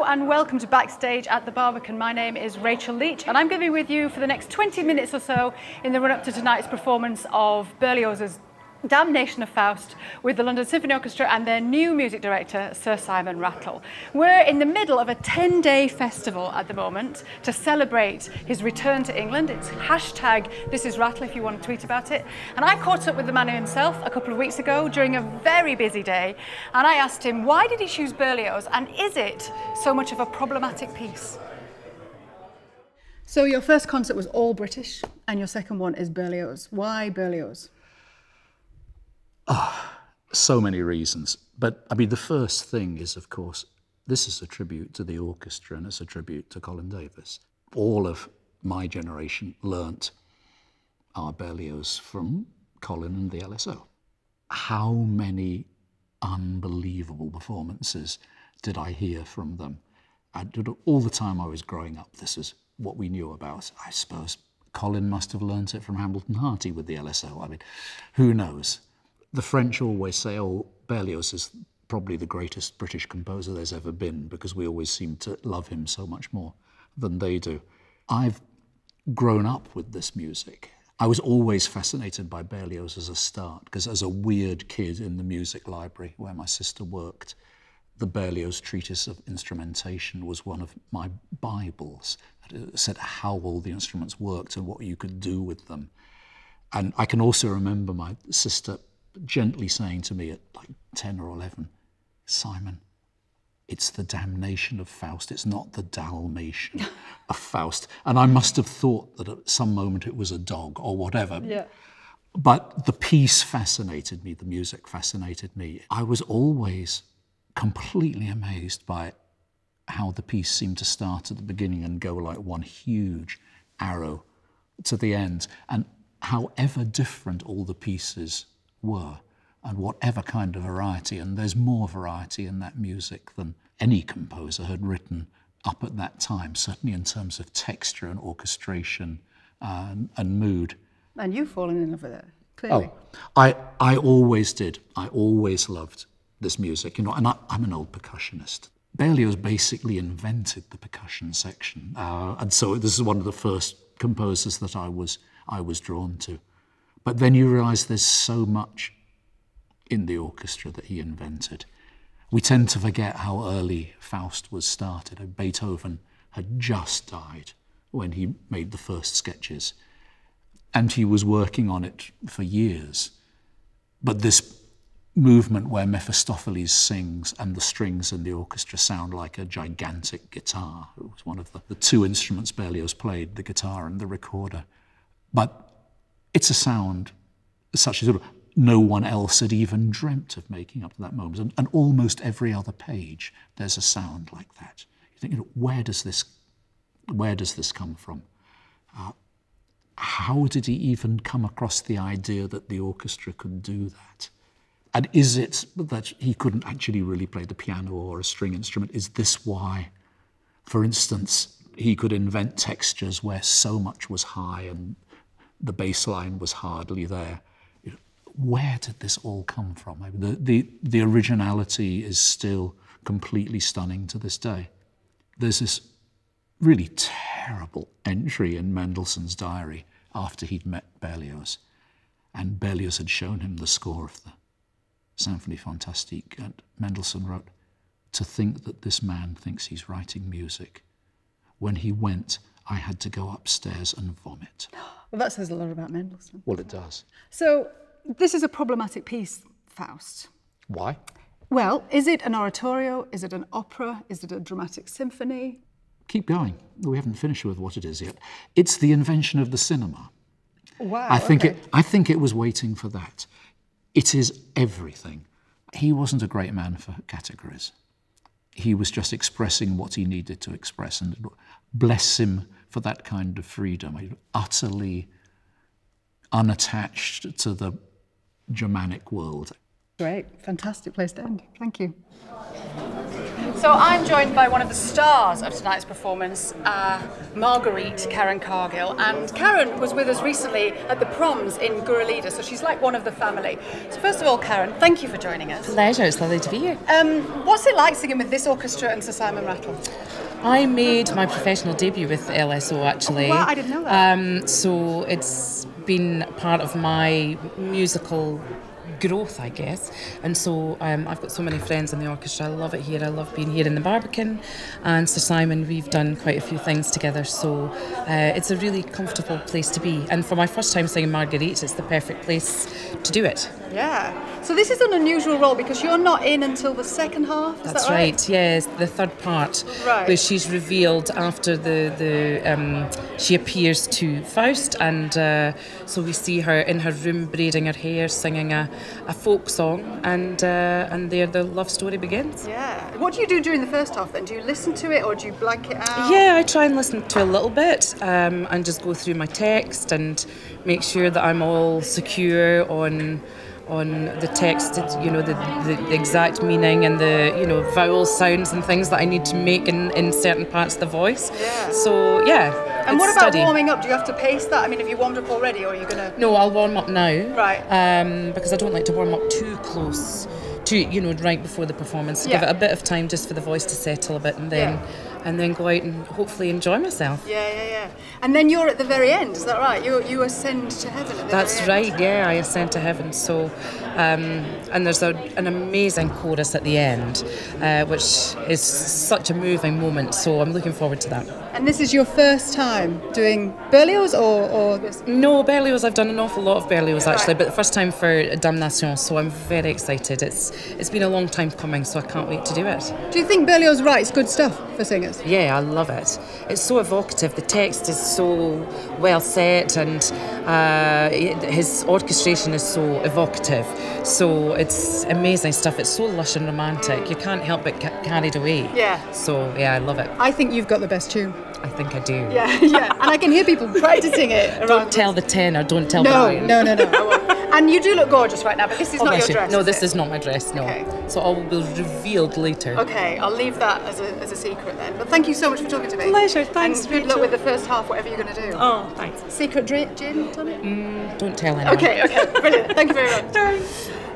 Hello and welcome to Backstage at the Barbican. My name is Rachel Leach and I'm going to be with you for the next 20 minutes or so in the run-up to tonight's performance of Berlioz's Damnation of Faust with the London Symphony Orchestra and their new music director, Sir Simon Rattle. We're in the middle of a 10-day festival at the moment to celebrate his return to England. It's #ThisIsRattle if you want to tweet about it. And I caught up with the man himself a couple of weeks ago during a very busy day, and I asked him, why did he choose Berlioz, and is it so much of a problematic piece? So your first concert was all British, and your second one is Berlioz. Why Berlioz? So many reasons. But I mean, the first thing is, of course, this is a tribute to the orchestra and it's a tribute to Colin Davis. All of my generation learnt our Berlioz from Colin and the LSO. How many unbelievable performances did I hear from them? All the time I was growing up, this is what we knew about. I suppose Colin must have learnt it from Hamilton Harty with the LSO. I mean, who knows? The French always say, oh, Berlioz is probably the greatest British composer there's ever been, because we always seem to love him so much more than they do. I've grown up with this music. I was always fascinated by Berlioz as a start, because as a weird kid in the music library where my sister worked, the Berlioz Treatise of Instrumentation was one of my Bibles. It said how all the instruments worked and what you could do with them. And I can also remember my sister gently saying to me at like 10 or 11, Simon, it's the Damnation of Faust, it's not the Dalmatian of Faust. And I must have thought that at some moment it was a dog or whatever. Yeah. But the piece fascinated me, the music fascinated me. I was always completely amazed by how the piece seemed to start at the beginning and go like one huge arrow to the end. And however different all the pieces were, and whatever kind of variety, and there's more variety in that music than any composer had written up at that time, certainly in terms of texture and orchestration and mood. And you've fallen in love with it, clearly. Oh, I always did. I always loved this music, you know, and I'm an old percussionist. Berlioz basically invented the percussion section, and so this is one of the first composers that I was drawn to. But then you realise there's so much in the orchestra that he invented. We tend to forget how early Faust was started. Beethoven had just died when he made the first sketches, and he was working on it for years. But this movement where Mephistopheles sings and the strings in the orchestra sound like a gigantic guitar, it was one of the two instruments Berlioz played, the guitar and the recorder. But it's a sound such as no one else had even dreamt of making up to that moment. And almost every other page, there's a sound like that. You think, you know, where does this come from? How did he even come across the idea that the orchestra could do that? And is it that he couldn't actually really play the piano or a string instrument? Is this why, for instance, he could invent textures where so much was high and the bass line was hardly there? Where did this all come from? The originality is still completely stunning to this day. There's this really terrible entry in Mendelssohn's diary after he'd met Berlioz, and Berlioz had shown him the score of the Symphonie Fantastique, and Mendelssohn wrote, "To think that this man thinks he's writing music. When he went, I had to go upstairs and vomit." Well, that says a lot about Mendelssohn. Well, it does. So this is a problematic piece, Faust. Why? Well, is it an oratorio? Is it an opera? Is it a dramatic symphony? Keep going. We haven't finished with what it is yet. It's the invention of the cinema. Wow. I think it was waiting for that. It is everything. He wasn't a great man for categories. He was just expressing what he needed to express, and bless him for that kind of freedom, utterly unattached to the Germanic world. Great, fantastic place to end. Thank you. So I'm joined by one of the stars of tonight's performance, Marguerite, Karen Cargill. And Karen was with us recently at the proms in Guralida, so she's like one of the family. So first of all, Karen, thank you for joining us. Pleasure, it's lovely to be here. What's it like singing with this orchestra and Sir Simon Rattle? I made my professional debut with LSO actually. Oh, wow, I didn't know that. So it's been part of my musical growth, I guess. And so I've got so many friends in the orchestra. I love it here. I love being here in the Barbican. And Sir Simon, we've done quite a few things together. So it's a really comfortable place to be. And for my first time singing Marguerite, it's the perfect place to do it. Yeah. So this is an unusual role because you're not in until the second half, is That's that right? right, yes, the third part, Right. where she's revealed after she appears to Faust, and so we see her in her room braiding her hair, singing a folk song, and there the love story begins. Yeah. What do you do during the first half then? Do you listen to it or do you blank it out? Yeah, I try and listen to a little bit and just go through my text and make sure that I'm all secure on the text, the exact meaning and the vowel sounds and things that I need to make in certain parts of the voice. Yeah. So yeah. And what it's about study. warming up? Do you have to pace that? I mean, have you warmed up already, or are you gonna? No, I'll warm up now. Right. Because I don't like to warm up too close to right before the performance. Yeah. Give it a bit of time just for the voice to settle a bit, and then go out and hopefully enjoy myself. Yeah. And then you're at the very end, is that right? You ascend to heaven at the That's very end. right, yeah, I ascend to heaven. So, and there's an amazing chorus at the end, which is such a moving moment. So I'm looking forward to that. And this is your first time doing Berlioz or this? No, Berlioz, I've done an awful lot of Berlioz actually, Right. but the first time for Damnation, so I'm very excited. It's been a long time coming, so I can't wait to do it. Do you think Berlioz writes good stuff for singers? Yeah, I love it. It's so evocative. The text is so well set, and his orchestration is so evocative. So it's amazing stuff. It's so lush and romantic. You can't help but get carried away. Yeah. So yeah, I love it. I think you've got the best tune. I think I do. Yeah. And I can hear people practicing it around. Don't tell the tenor. Don't tell the No, lion. no. I won't. And you do look gorgeous right now, but this is Oh, not bless your you. dress. No, is this it? is not my dress. No. Okay. So all will be revealed later. Okay, I'll leave that as a secret then. But thank you so much for talking to me. Pleasure, thanks, And good luck Rachel. with the first half, whatever you're going to do. Oh, thanks. Secret gin tonic? Don't tell anyone. Okay, brilliant. Thank you very much.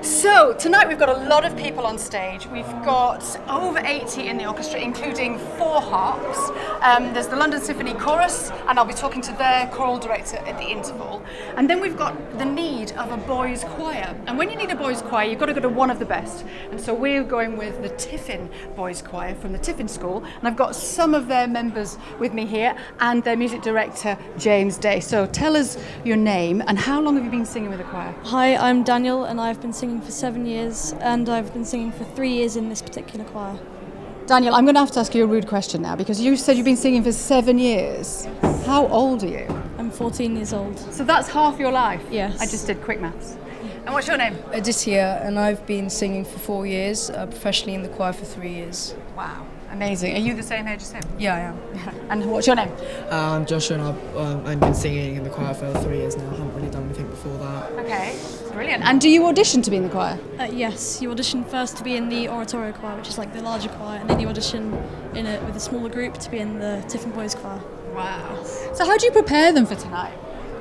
So, tonight we've got a lot of people on stage. We've got over 80 in the orchestra, including 4 harps. There's the London Symphony Chorus, and I'll be talking to their choral director at the interval. And then we've got the need of a boys' choir. And when you need a boys' choir, you've got to go to one of the best. And so we're going with the Tiffin Boys Choir from the Tiffin School. And I've got some of their members with me here, and their music director, James Day. So tell us your name, and how long have you been singing with the choir? Hi, I'm Daniel, and I've been singing for 7 years, and I've been singing for 3 years in this particular choir. Daniel, I'm going to have to ask you a rude question now, because you said you've been singing for 7 years. How old are you? I'm 14 years old. So that's half your life? Yes. I just did quick maths. And what's your name? Aditya, and I've been singing for 4 years, professionally in the choir for 3 years. Wow, amazing. Are you the same age as him? Yeah, I am. And what's your name? I'm Joshua, and I've been singing in the choir for 3 years now. I haven't really done anything before that. Okay, brilliant. And do you audition to be in the choir? Yes, you audition first to be in the oratorio choir, which is like the larger choir, and then you audition with a smaller group to be in the Tiffin Boys Choir. Wow. So how do you prepare them for tonight?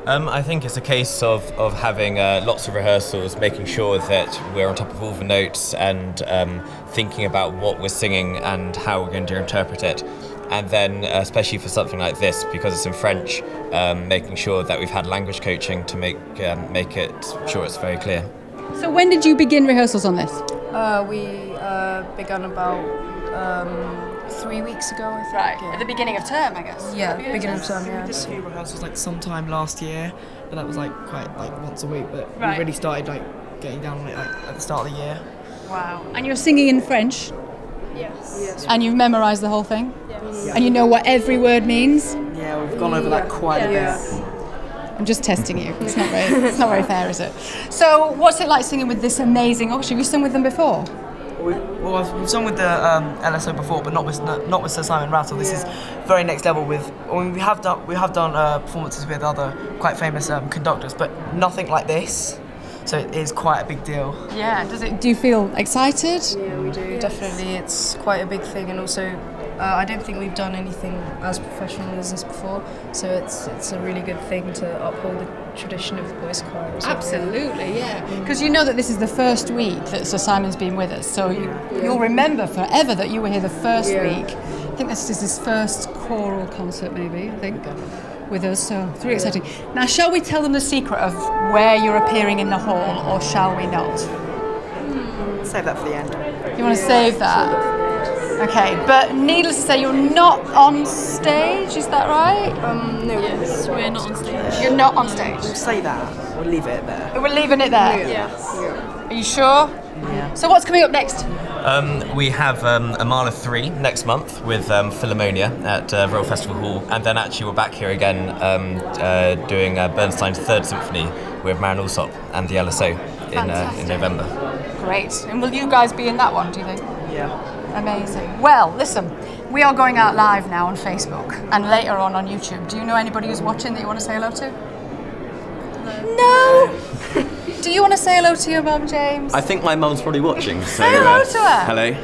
I think it's a case of having lots of rehearsals, making sure that we're on top of all the notes and thinking about what we're singing and how we're going to interpret it. And then, especially for something like this, because it's in French, making sure that we've had language coaching to make it sure it's very clear. So when did you begin rehearsals on this? We began about 3 weeks ago, I think. Right, Yeah, at the beginning of term, I guess. yeah, beginning of term, We yeah. did a few rehearsals sometime last year, but that was quite once a week. But Right. we really started getting down on it at the start of the year. Wow. And you're singing in French? Yes. And you've memorised the whole thing? Yes. And you know what every word means? Yeah, we've gone over that quite a bit. I'm just testing you. It's not very fair, is it? So what's it like singing with this amazing orchestra? Have you sung with them before? We've sung with the LSO before, but not with Sir Simon Rattle. This is very next level. We have done performances with other quite famous conductors, but nothing like this. So it is quite a big deal. Yeah, do you feel excited? Yeah, we do. Definitely, it's quite a big thing, and also I don't think we've done anything as professional as this before, so it's a really good thing to uphold the tradition of the boys' choir as well. Absolutely, yeah. Because you know that this is the first week that Sir Simon's been with us, so you'll remember forever that you were here the first week. I think this is his first choral concert, maybe, I think, with us, so it's really exciting. Now, shall we tell them the secret of where you're appearing in the hall, or shall we not? Save that for the end. You want to save that? Okay, but needless to say, you're not on stage, is that right? No. Yes, we're not on stage. You're not on stage. We'll say that. We'll leave it there. We're leaving it there? Yes. Are you sure? Yeah. So what's coming up next? We have a Mahler 3 next month with Philharmonia at Royal Festival Hall, and then actually we're back here again doing Bernstein's 3rd Symphony with Marin Alsop and the LSO in November. Great. And will you guys be in that one, do you think? Yeah. Amazing. Well, listen, we are going out live now on Facebook and later on YouTube. Do you know anybody who's watching that you want to say hello to? No? Do you want to say hello to your mum, James? I think my mum's probably watching. So, say hello to her. Hello.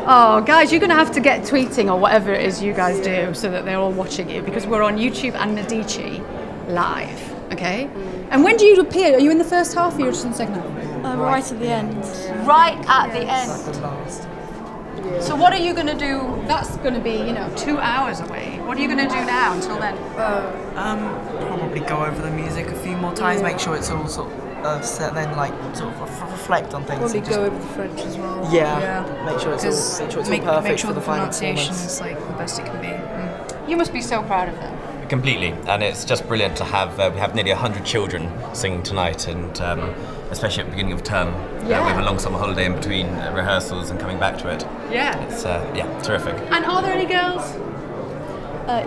Oh, guys, you're going to have to get tweeting or whatever it is you guys do so that they're all watching you, because we're on YouTube and Medici live, okay? And when do you appear? Are you in the first half or you're just in the second half? Right at the end. Right at the end. So what are you going to do? That's going to be, 2 hours away. What are you going to do now until then? Probably go over the music a few more times, make sure it's all sort of set, then sort of reflect on things. Probably go over the French as well. Yeah. Make sure it's all perfect make sure for the final pronunciation performance. is the best it can be. You must be so proud of them. Completely, and it's just brilliant to have. We have nearly 100 children singing tonight, and especially at the beginning of term, we have a long summer holiday in between rehearsals and coming back to it. Yeah. It's terrific. And are there any girls?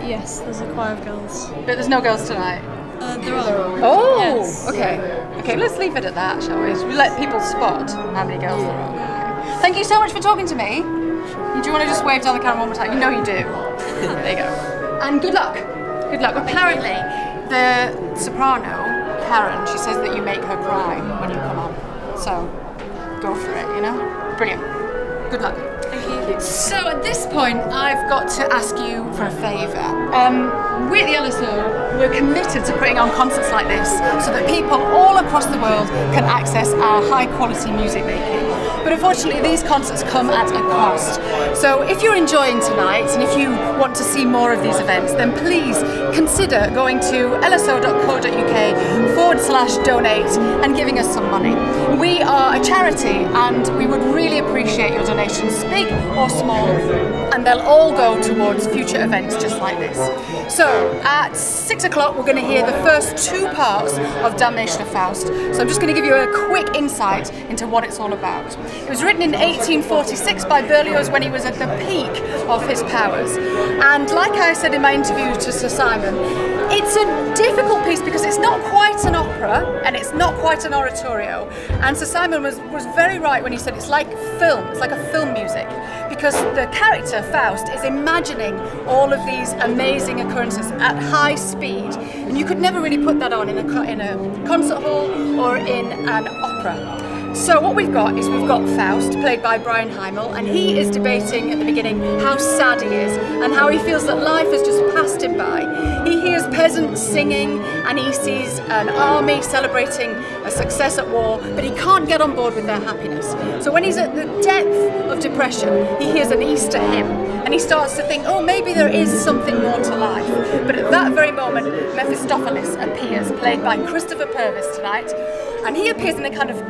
Yes, there's a choir of girls. But there's no girls tonight. There are. Oh, Yes. okay. Okay, let's leave it at that, shall we? We let people spot how many girls there are. Okay. Thank you so much for talking to me. Do you want to just wave down the camera one more time? You know you do. There you go. And good luck. Good luck. Apparently, the soprano, Karen, she says that you make her cry when you come on. So, go for it, Brilliant. Good luck. Thank you. So at this point, I've got to ask you for a favour. We at the LSO, we're committed to putting on concerts like this so that people all across the world can access our high-quality music making. But unfortunately, these concerts come at a cost. So if you're enjoying tonight and if you want to see more of these events, then please consider going to lso.co.uk/donate and giving us some money. We are a charity and we would really appreciate your donations, big or small, and they'll all go towards future events just like this. So at 6 o'clock, we're going to hear the first 2 parts of Damnation of Faust. So I'm just going to give you a quick insight into what it's all about. It was written in 1846 by Berlioz when he was at the peak of his powers. And like I said in my interview to Sir Simon, it's a difficult piece because it's not quite an opera and it's not quite an oratorio. And Sir Simon was very right when he said it's like film, it's like a film music, because the character Faust is imagining all of these amazing occurrences at high speed, and you could never really put that on in a concert hall or in an opera. So what we've got Faust, played by Brian Heimel, and he is debating at the beginning how sad he is and how he feels that life has just passed him by. He hears peasants singing and he sees an army celebrating a success at war, but he can't get on board with their happiness. So when he's at the depth of depression, he hears an Easter hymn and he starts to think, oh, maybe there is something more to life. But at that very moment, Mephistopheles appears, played by Christopher Purvis tonight, and he appears in a kind of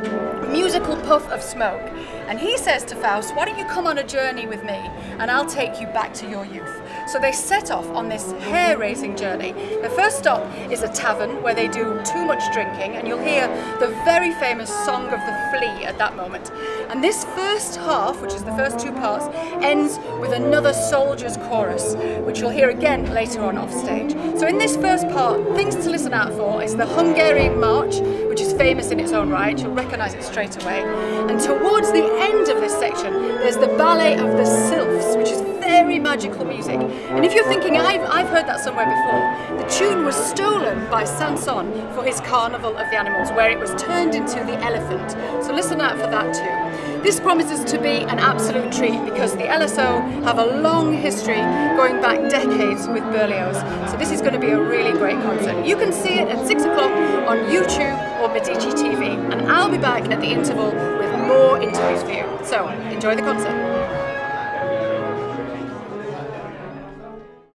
musical puff of smoke, and he says to Faust, why don't you come on a journey with me and I'll take you back to your youth. So they set off on this hair-raising journey. The first stop is a tavern where they do too much drinking, and you'll hear the very famous Song of the Flea at that moment. And this first half, which is the first 2 parts, ends with another soldier's chorus, which you'll hear again later on off stage. So in this first part, things to listen out for is the Hungarian March, which is famous in its own right. You'll recognise it straight away. And towards the end of this section, there's the Ballet of the Sylphs, which is very very magical music. And if you're thinking, I've heard that somewhere before, the tune was stolen by Sanson for his Carnival of the Animals, where it was turned into the elephant. So listen out for that too. This promises to be an absolute treat because the LSO have a long history going back decades with Berlioz. So this is going to be a really great concert. You can see it at 6 o'clock on YouTube or Medici TV. And I'll be back at the interval with more interviews for you. So enjoy the concert.